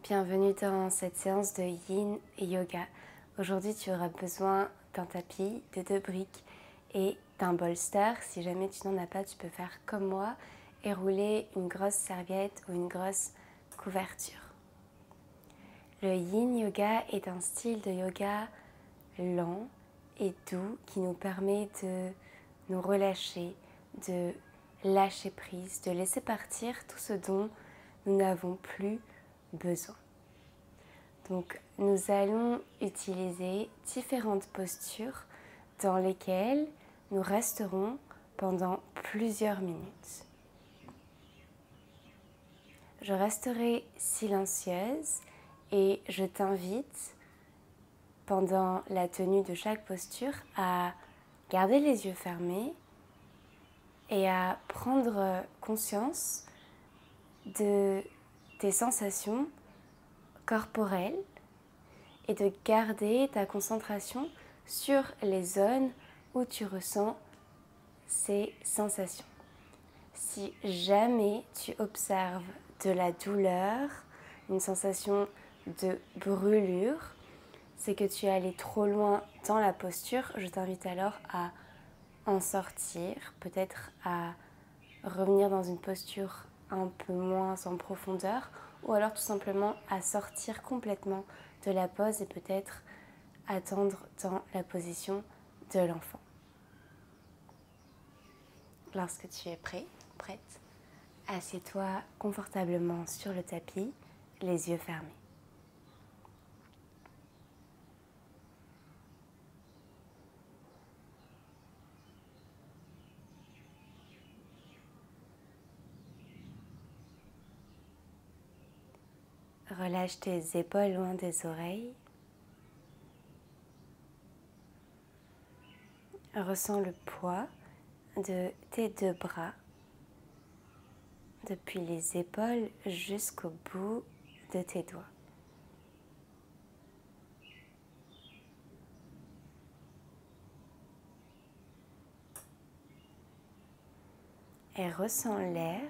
Bienvenue dans cette séance de Yin Yoga. Aujourd'hui, tu auras besoin d'un tapis, de 2 briques et d'un bolster. Si jamais tu n'en as pas, tu peux faire comme moi et rouler une grosse serviette ou une grosse couverture. Le Yin Yoga est un style de yoga lent et doux qui nous permet de nous relâcher, de lâcher prise, de laisser partir tout ce dont nous n'avons plus besoin. Donc nous allons utiliser différentes postures dans lesquelles nous resterons pendant plusieurs minutes. Je resterai silencieuse et je t'invite pendant la tenue de chaque posture à garder les yeux fermés et à prendre conscience de tes sensations corporelles et de garder ta concentration sur les zones où tu ressens ces sensations. Si jamais tu observes de la douleur, une sensation de brûlure, c'est que tu es allé trop loin dans la posture. Je t'invite alors à en sortir, peut-être à revenir dans une posture un peu moins en profondeur, ou alors tout simplement à sortir complètement de la pose et peut-être attendre dans la position de l'enfant. Lorsque tu es prêt, prête, assieds-toi confortablement sur le tapis, les yeux fermés. Relâche tes épaules loin des oreilles. Ressens le poids de tes 2 bras depuis les épaules jusqu'au bout de tes doigts. Et ressens l'air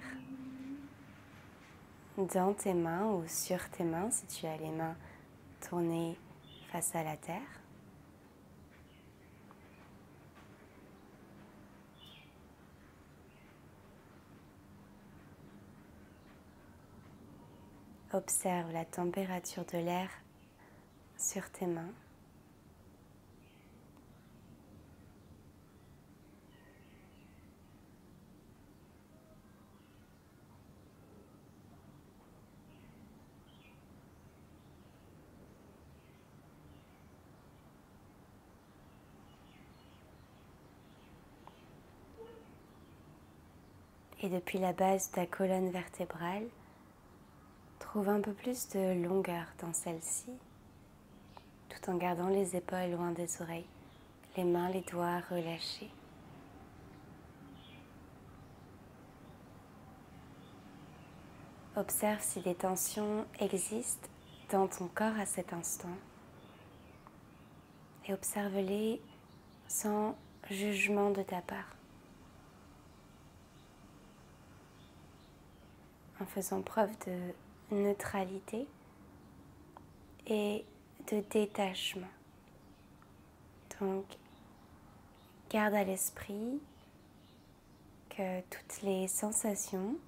dans tes mains ou sur tes mains si tu as les mains tournées face à la terre. Observe la température de l'air sur tes mains. Et depuis la base de ta colonne vertébrale, trouve un peu plus de longueur dans celle-ci, tout en gardant les épaules loin des oreilles, les mains, les doigts relâchés. Observe si des tensions existent dans ton corps à cet instant et observe-les sans jugement de ta part, en faisant preuve de neutralité et de détachement. Donc, garde à l'esprit que toutes les sensations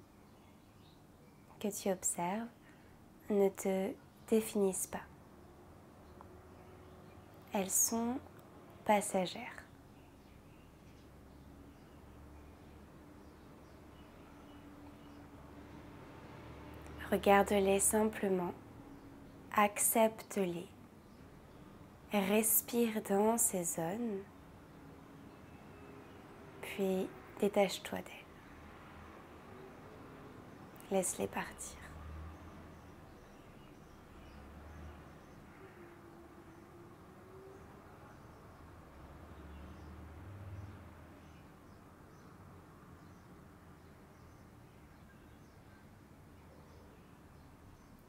que tu observes ne te définissent pas. Elles sont passagères. Regarde-les simplement, accepte-les, respire dans ces zones, puis détache-toi d'elles. Laisse-les partir.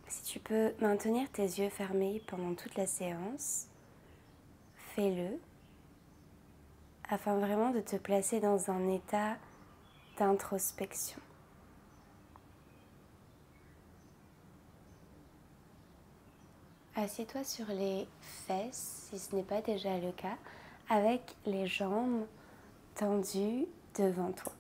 Si tu peux maintenir tes yeux fermés pendant toute la séance, fais-le afin vraiment de te placer dans un état d'introspection. Assieds-toi sur les fesses, si ce n'est pas déjà le cas, avec les jambes tendues devant toi.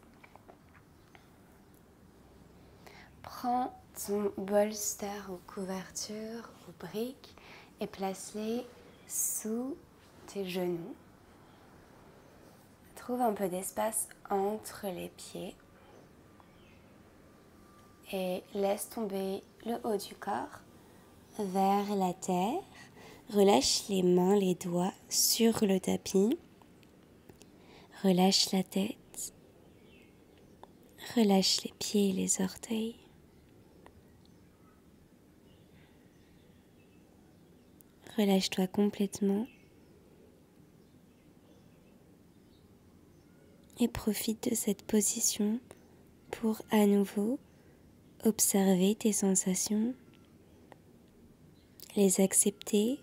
Prends ton bolster ou couverture ou brique et place-les sous tes genoux. Trouve un peu d'espace entre les pieds et laisse tomber le haut du corps vers la terre. Relâche les mains, les doigts sur le tapis. Relâche la tête. Relâche les pieds et les orteils. Relâche-toi complètement et profite de cette position pour à nouveau observer tes sensations, les accepter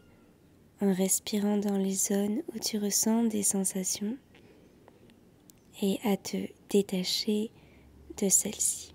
en respirant dans les zones où tu ressens des sensations et à te détacher de celles-ci.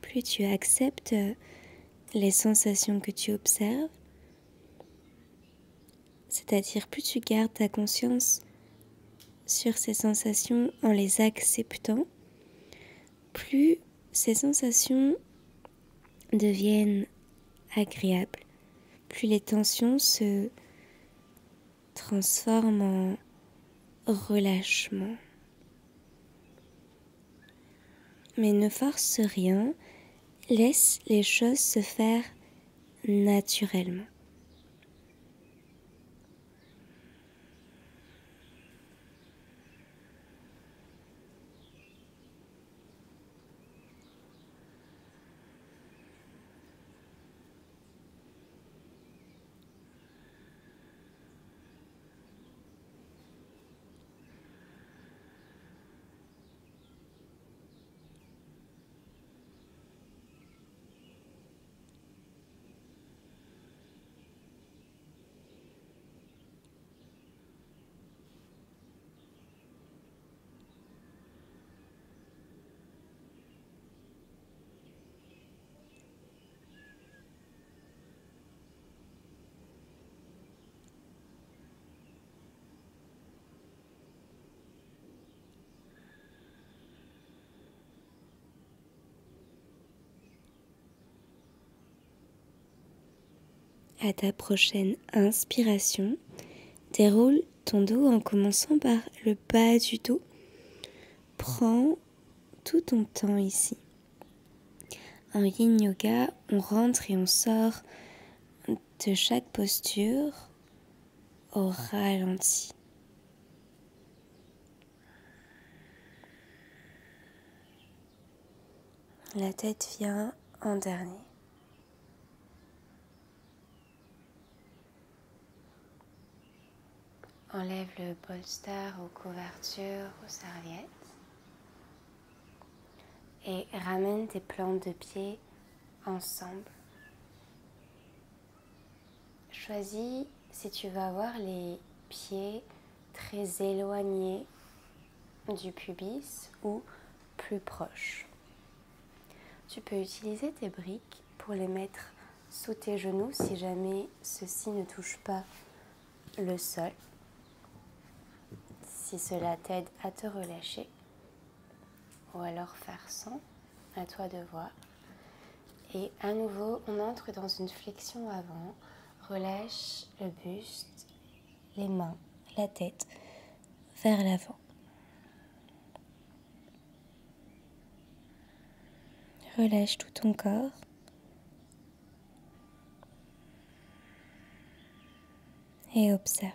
Plus tu acceptes les sensations que tu observes, c'est-à-dire plus tu gardes ta conscience sur ces sensations en les acceptant, plus ces sensations deviennent agréables, plus les tensions se transforment en relâchement. Mais ne force rien, laisse les choses se faire naturellement. À ta prochaine inspiration, déroule ton dos en commençant par le bas du dos. Prends tout ton temps ici. En yin yoga, on rentre et on sort de chaque posture au ralenti. La tête vient en dernier. Enlève le bolster aux couvertures, aux serviettes et ramène tes plantes de pied ensemble. Choisis si tu vas avoir les pieds très éloignés du pubis ou plus proches. Tu peux utiliser tes briques pour les mettre sous tes genoux si jamais ceux-ci ne touchent pas le sol. Si cela t'aide à te relâcher, ou alors faire sans, à toi de voir. Et à nouveau, on entre dans une flexion avant. Relâche le buste, les mains, la tête vers l'avant. Relâche tout ton corps. Et observe.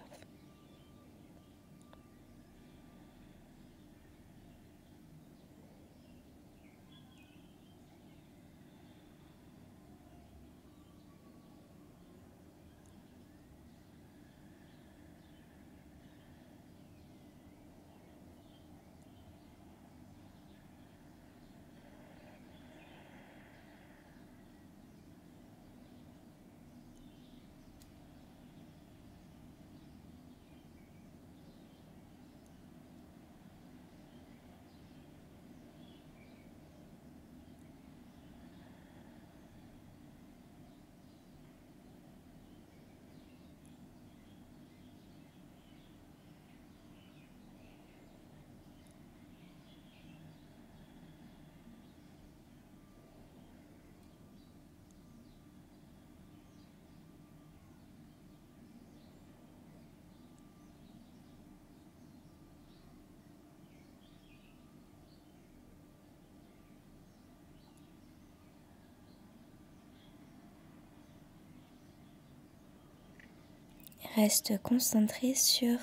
Reste concentré sur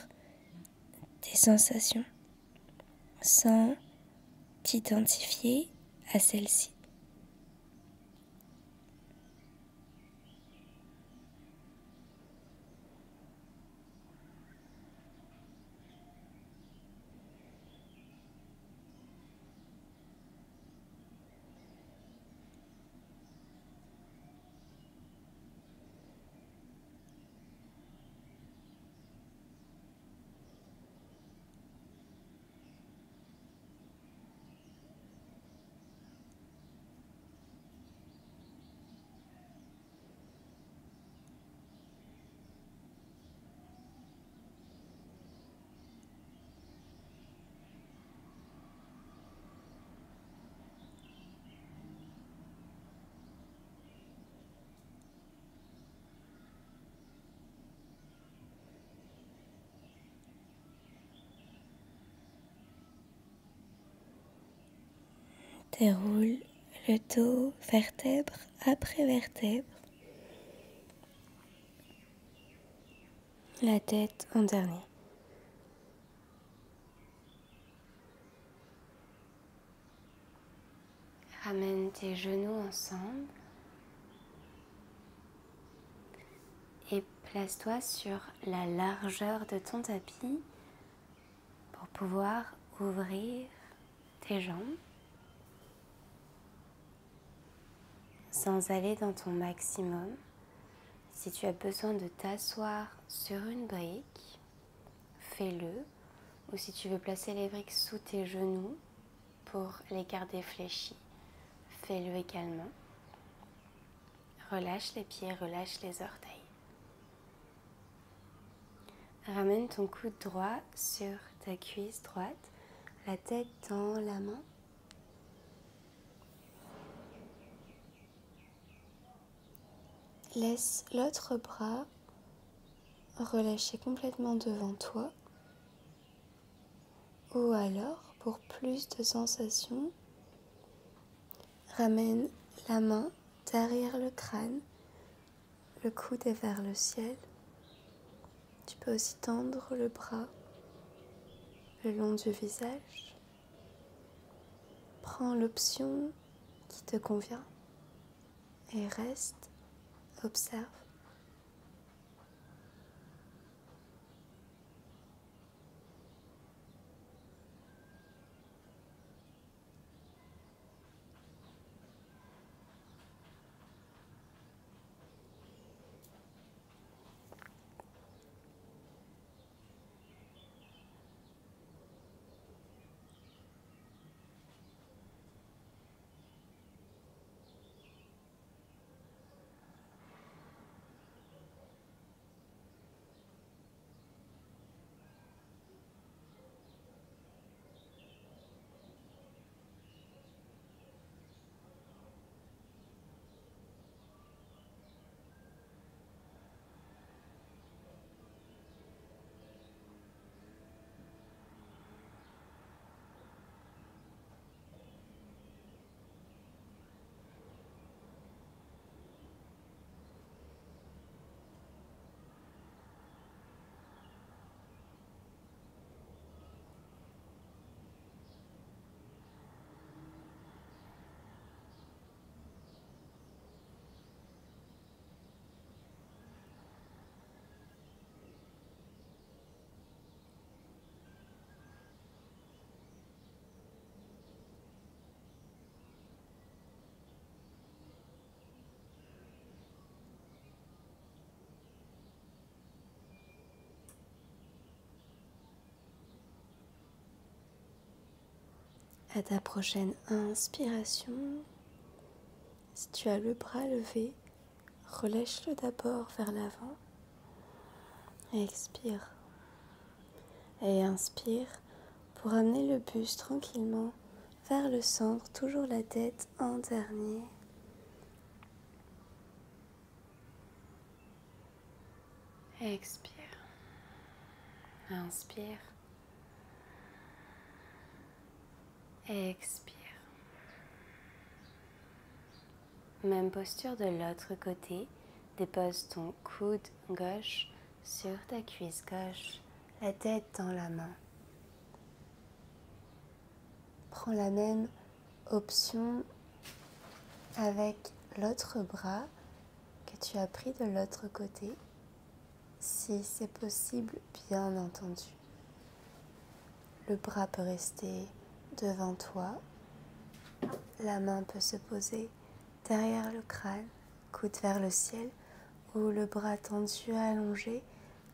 tes sensations sans t'identifier à celles-ci. Déroule le dos vertèbre après vertèbre, la tête en dernier. Ramène tes genoux ensemble et place-toi sur la largeur de ton tapis pour pouvoir ouvrir tes jambes sans aller dans ton maximum. Si tu as besoin de t'asseoir sur une brique, fais-le. Ou si tu veux placer les briques sous tes genoux pour les garder fléchis, fais-le également. Relâche les pieds, relâche les orteils. Ramène ton coude droit sur ta cuisse droite, la tête dans la main. Laisse l'autre bras relâché complètement devant toi. Ou alors, pour plus de sensations, ramène la main derrière le crâne, le coude est vers le ciel. Tu peux aussi tendre le bras le long du visage. Prends l'option qui te convient et reste, observe. À ta prochaine inspiration, si tu as le bras levé, relâche-le d'abord vers l'avant. Expire. Et inspire pour amener le buste tranquillement vers le centre, toujours la tête en dernier. Expire. Inspire. Expire. Même posture de l'autre côté. Dépose ton coude gauche sur ta cuisse gauche, la tête dans la main. Prends la même option avec l'autre bras que tu as pris de l'autre côté, si c'est possible, bien entendu. Le bras peut rester devant toi, la main peut se poser derrière le crâne, coude vers le ciel, ou le bras tendu allongé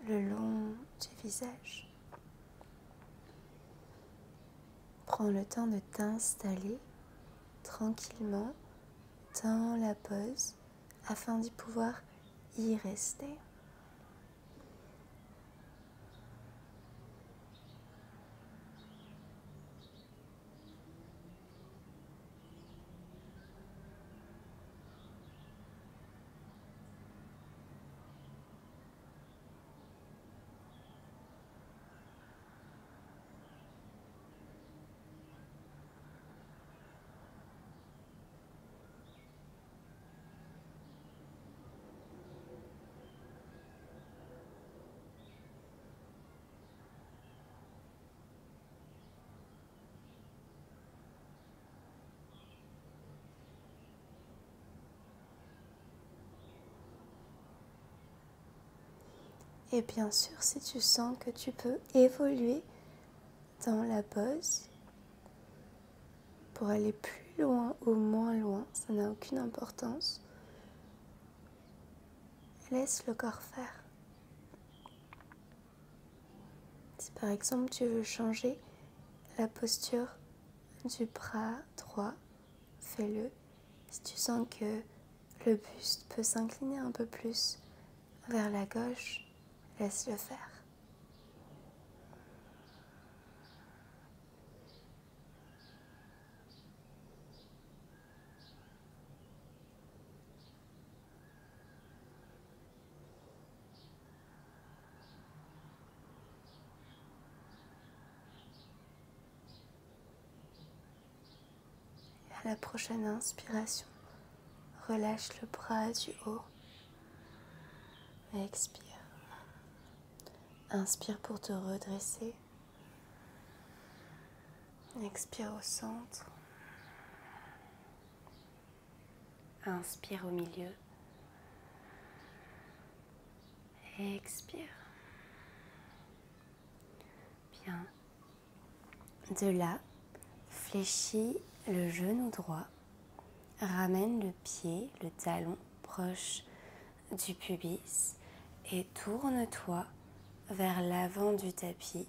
le long du visage. Prends le temps de t'installer tranquillement dans la pose afin d'y pouvoir y rester. Et bien sûr, si tu sens que tu peux évoluer dans la pose pour aller plus loin ou moins loin, ça n'a aucune importance. Laisse le corps faire. Si par exemple tu veux changer la posture du bras droit, fais-le. Si tu sens que le buste peut s'incliner un peu plus vers la gauche, laisse-le faire. À la prochaine inspiration, relâche le bras du haut. Expire. Inspire pour te redresser. Expire au centre. Inspire au milieu. Expire. Bien. De là, fléchis le genou droit. Ramène le pied, le talon, proche du pubis et tourne-toi vers l'avant du tapis.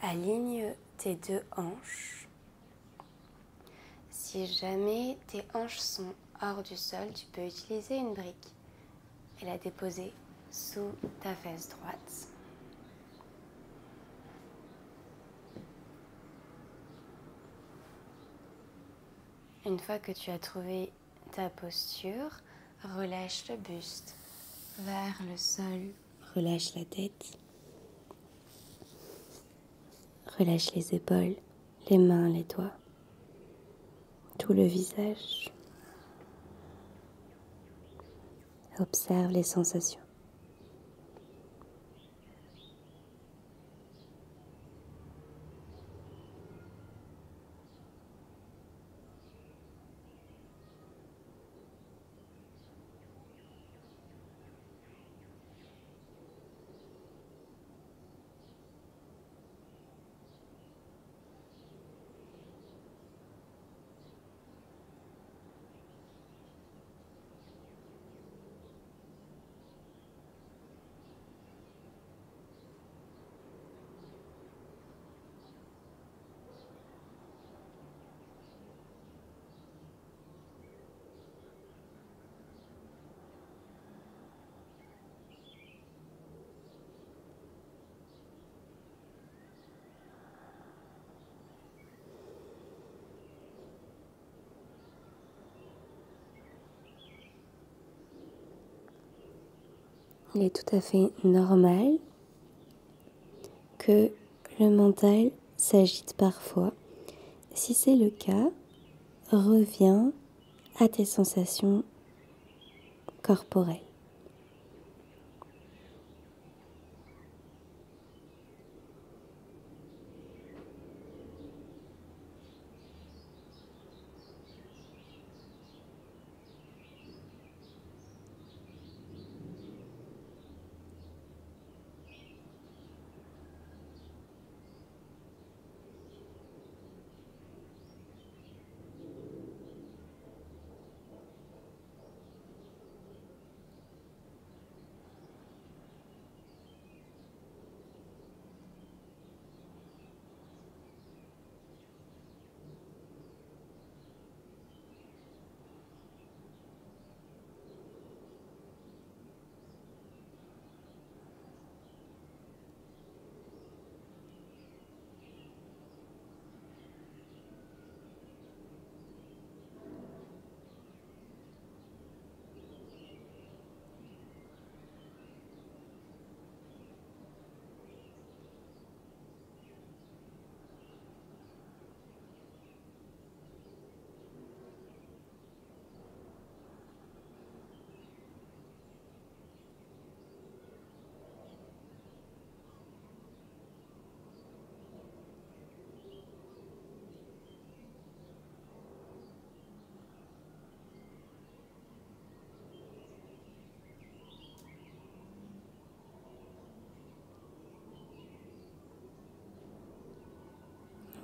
Aligne tes deux hanches. Si jamais tes hanches sont hors du sol, tu peux utiliser une brique et la déposer sous ta fesse droite. Une fois que tu as trouvé ta posture, relâche le buste vers le sol. Relâche la tête. Relâche les épaules, les mains, les doigts, tout le visage. Observe les sensations. il est tout à fait normal que le mental s'agite parfois. Si c'est le cas, reviens à tes sensations corporelles.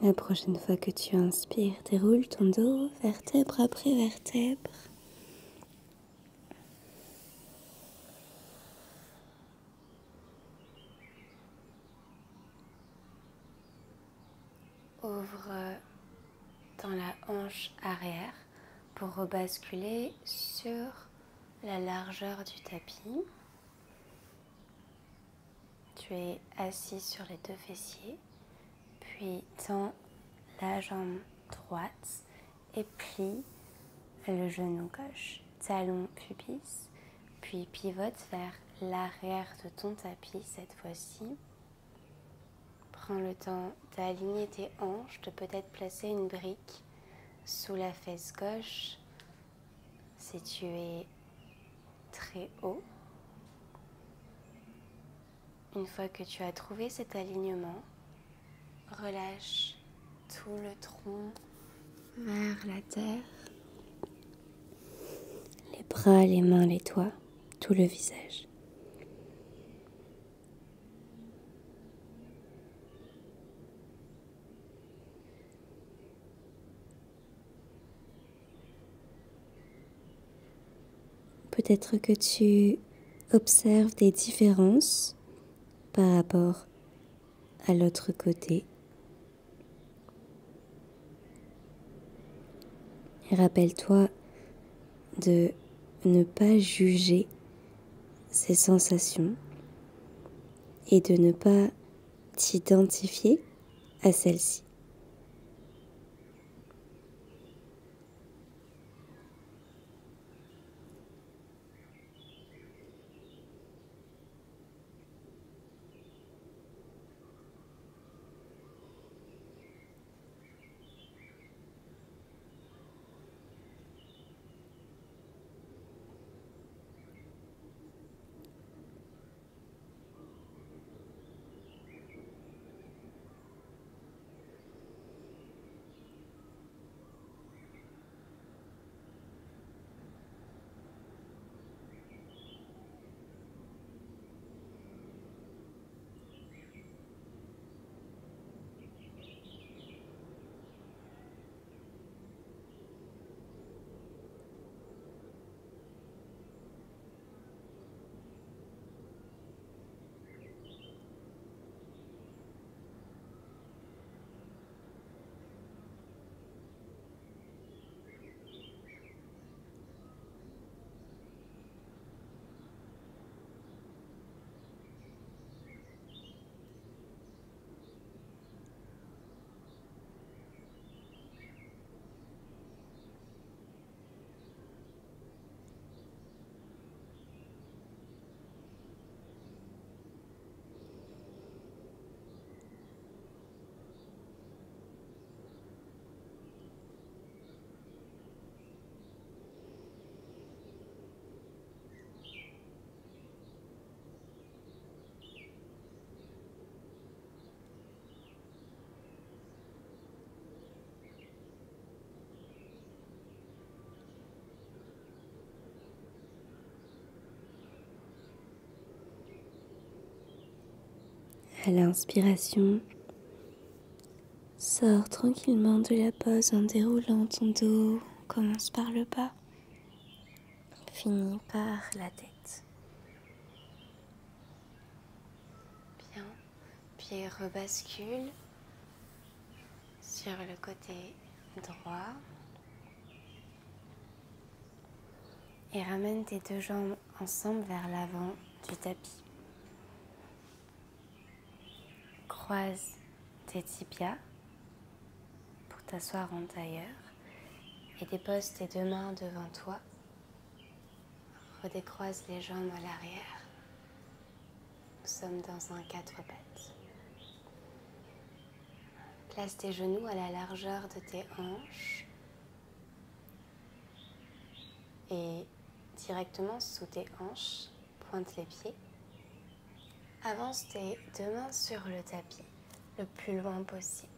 La prochaine fois que tu inspires, déroule ton dos vertèbre après vertèbre. Ouvre dans la hanche arrière pour rebasculer sur la largeur du tapis. Tu es assis sur les deux fessiers, puis tends la jambe droite et plie le genou gauche, talon pubis, puis pivote vers l'arrière de ton tapis cette fois-ci. Prends le temps d'aligner tes hanches, de peut-être placer une brique sous la fesse gauche si tu es très haut. Une fois que tu as trouvé cet alignement, relâche tout le tronc vers la terre, les bras, les mains, les doigts, tout le visage. Peut-être que tu observes des différences par rapport à l'autre côté. Et rappelle-toi de ne pas juger ces sensations et de ne pas t'identifier à celles-ci. À l'inspiration, sors tranquillement de la pose en déroulant ton dos. Commence par le bas, finis par la tête. Bien, puis rebascule sur le côté droit et ramène tes deux jambes ensemble vers l'avant du tapis. Croise tes tibias pour t'asseoir en tailleur et dépose tes deux mains devant toi. Redécroise les jambes à l'arrière. Nous sommes dans un 4 pattes. Place tes genoux à la largeur de tes hanches et directement sous tes hanches, pointe les pieds. Avance tes deux mains sur le tapis le plus loin possible.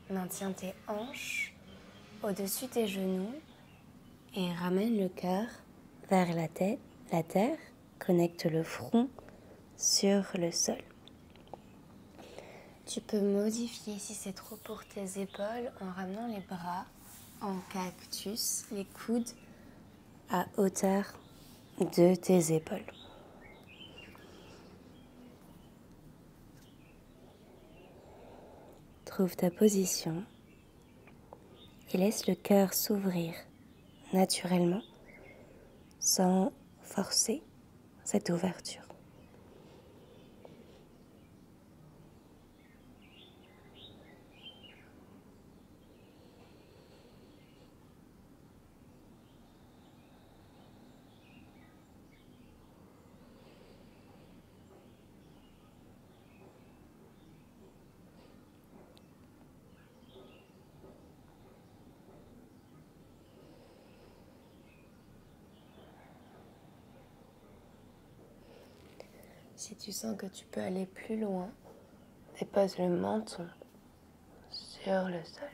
Maintiens tes hanches au-dessus tes genoux et ramène le cœur vers la tête, la terre. Connecte le front sur le sol. Tu peux modifier si c'est trop pour tes épaules en ramenant les bras en cactus, les coudes à hauteur de tes épaules. Trouve ta position et laisse le cœur s'ouvrir naturellement sans forcer cette ouverture. Si tu sens que tu peux aller plus loin, dépose le menton sur le sol.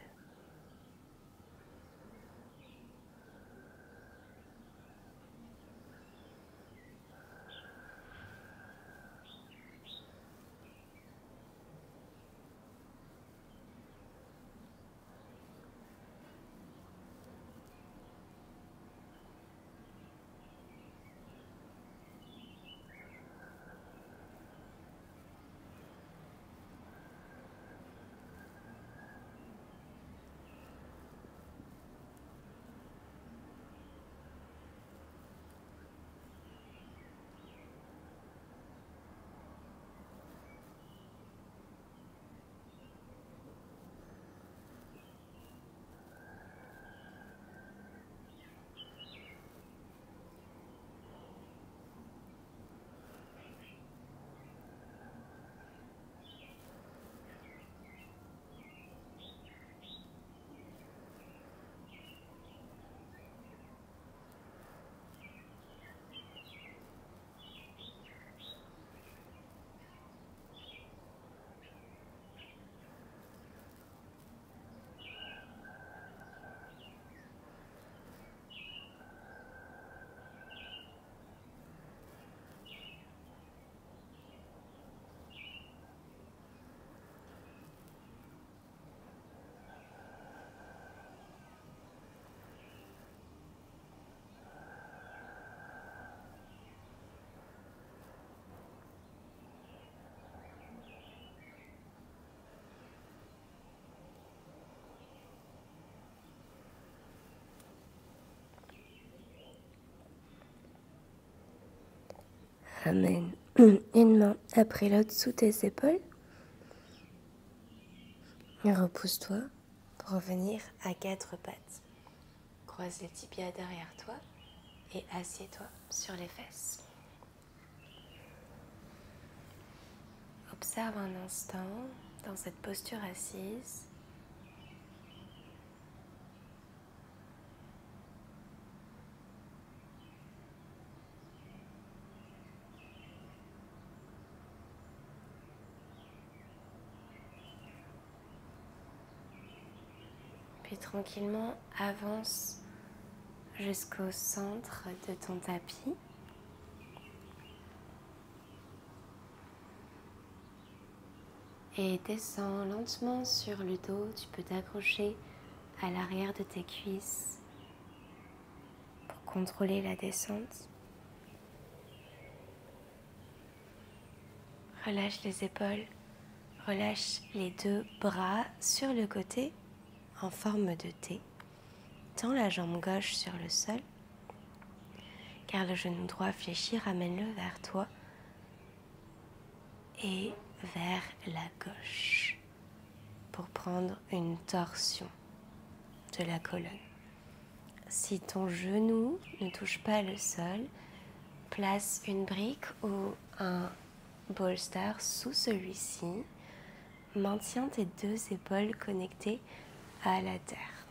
Ramène une main après l'autre sous tes épaules. Repousse-toi pour revenir à 4 pattes. Croise les tibias derrière toi et assieds-toi sur les fesses. Observe un instant dans cette posture assise. Puis tranquillement avance jusqu'au centre de ton tapis. Et descends lentement sur le dos. Tu peux t'accrocher à l'arrière de tes cuisses pour contrôler la descente. Relâche les épaules, relâche les deux bras sur le côté en forme de T. Tends la jambe gauche sur le sol. Garde le genou droit fléchi, ramène-le vers toi et vers la gauche pour prendre une torsion de la colonne. Si ton genou ne touche pas le sol, place une brique ou un bolster sous celui-ci. Maintiens tes deux épaules connectées à la terre.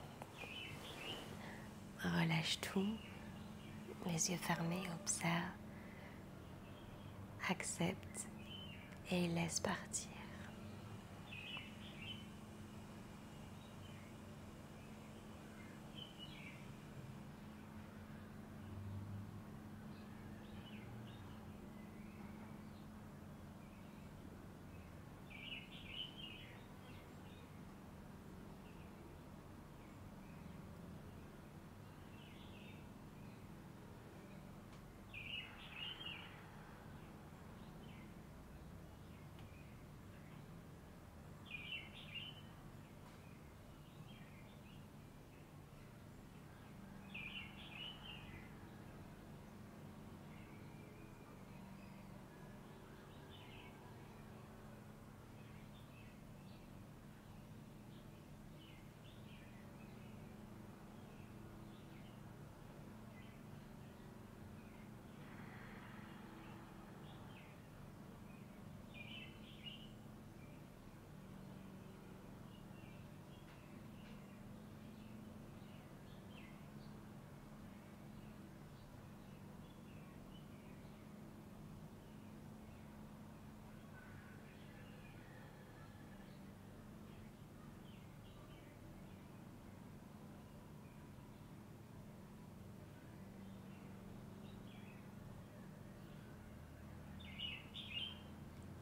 Relâche tout, les yeux fermés, observe, accepte et laisse partir.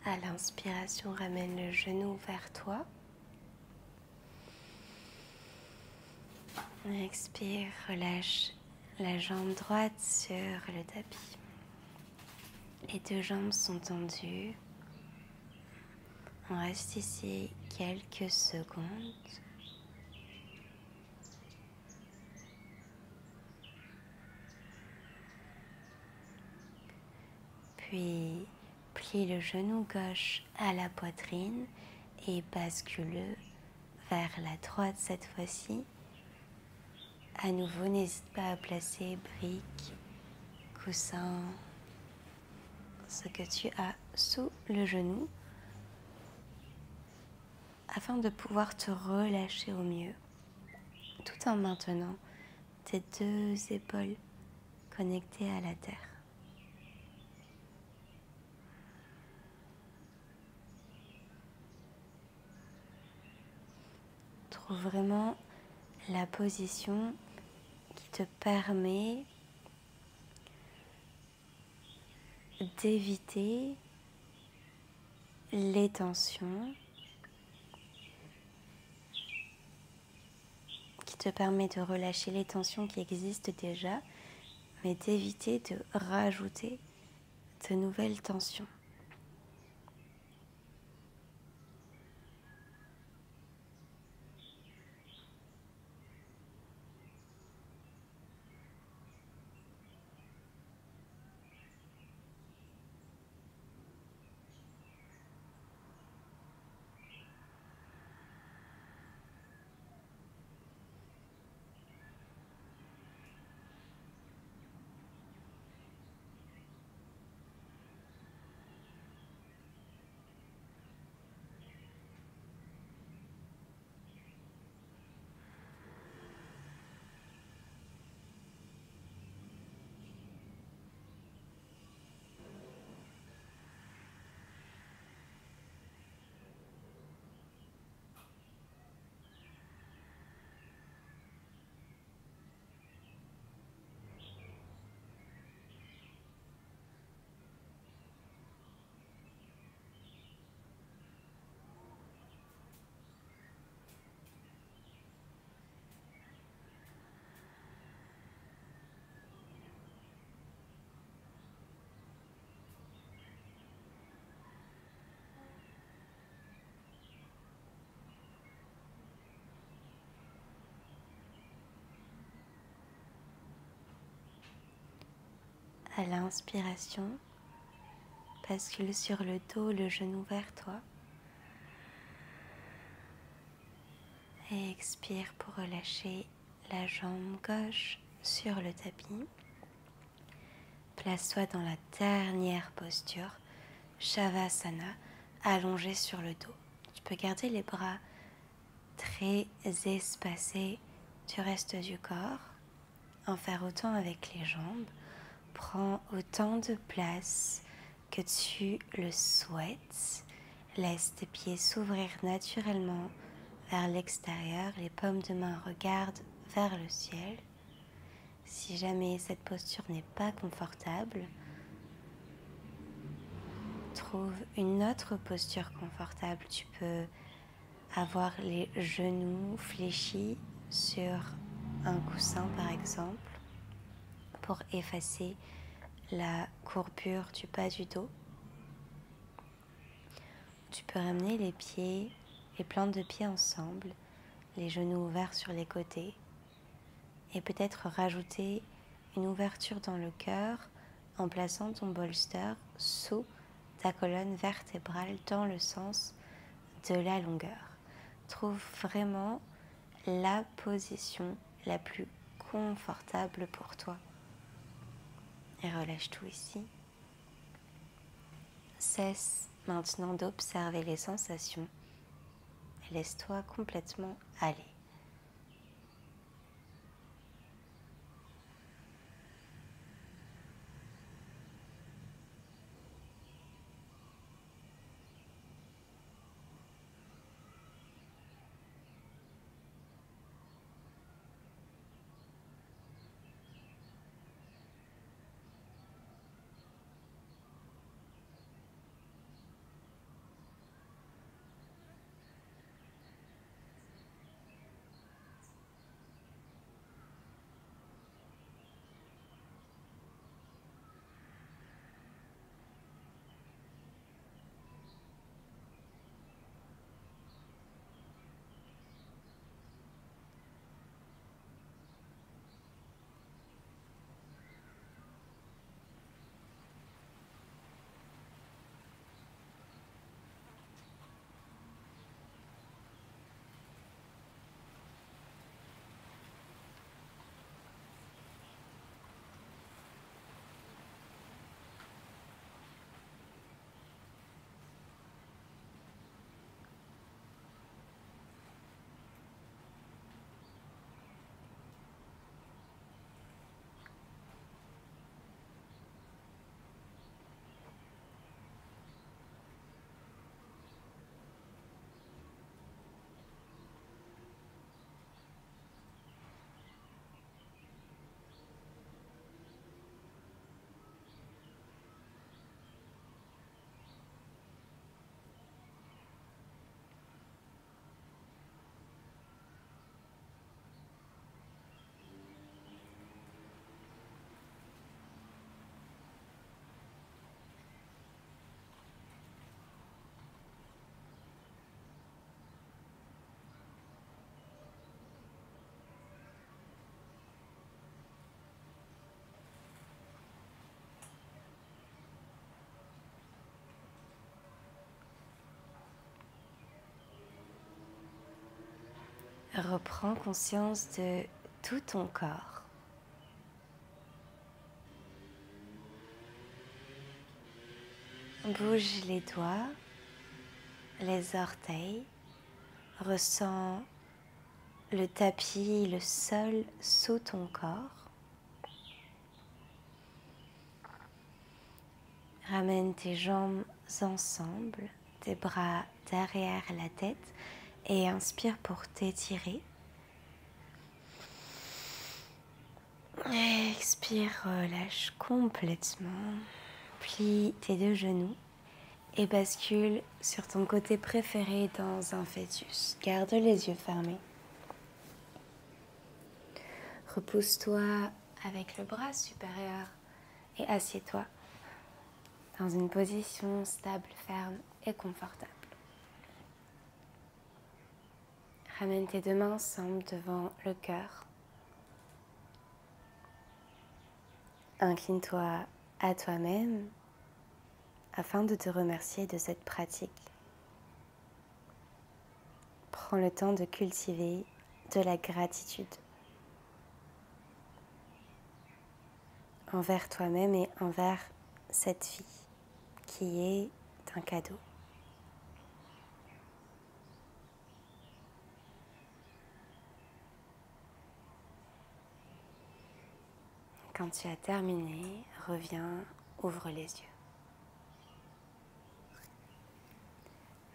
À l'inspiration, ramène le genou vers toi. Expire, relâche la jambe droite sur le tapis. Les deux jambes sont tendues. On reste ici quelques secondes. Puis, plie le genou gauche à la poitrine et bascule vers la droite cette fois-ci. À nouveau, n'hésite pas à placer briques, coussins, ce que tu as sous le genou afin de pouvoir te relâcher au mieux tout en maintenant tes deux épaules connectées à la terre. Trouve vraiment la position qui te permet d'éviter les tensions, qui te permet de relâcher les tensions qui existent déjà, mais d'éviter de rajouter de nouvelles tensions. à l'inspiration. Bascule sur le dos, le genou vers toi. Et expire pour relâcher la jambe gauche sur le tapis. Place-toi dans la dernière posture, Shavasana, allongé sur le dos. Tu peux garder les bras très espacés du reste du corps. En faire autant avec les jambes. Prends autant de place que tu le souhaites. Laisse tes pieds s'ouvrir naturellement vers l'extérieur. Les paumes de main regardent vers le ciel. Si jamais cette posture n'est pas confortable, trouve une autre posture confortable. Tu peux avoir les genoux fléchis sur un coussin par exemple pour effacer la courbure du bas du dos. Tu peux ramener les pieds, les plantes de pieds ensemble, les genoux ouverts sur les côtés et peut-être rajouter une ouverture dans le cœur en plaçant ton bolster sous ta colonne vertébrale dans le sens de la longueur. Trouve vraiment la position la plus confortable pour toi. Et relâche tout ici. Cesse maintenant d'observer les sensations et laisse-toi complètement aller. Reprends conscience de tout ton corps. Bouge les doigts, les orteils, ressens le tapis, le sol sous ton corps. Ramène tes jambes ensemble, tes bras derrière la tête et inspire pour t'étirer. Expire, relâche complètement. Plie tes deux genoux et bascule sur ton côté préféré dans un fœtus. Garde les yeux fermés. Repousse-toi avec le bras supérieur et assieds-toi dans une position stable, ferme et confortable. Ramène tes deux mains ensemble devant le cœur. Incline-toi à toi-même afin de te remercier de cette pratique. Prends le temps de cultiver de la gratitude envers toi-même et envers cette vie qui est un cadeau. Quand tu as terminé, reviens, ouvre les yeux.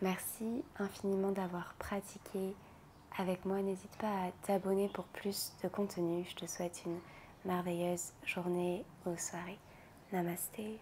Merci infiniment d'avoir pratiqué avec moi. N'hésite pas à t'abonner pour plus de contenu. Je te souhaite une merveilleuse journée ou soirée. Namasté.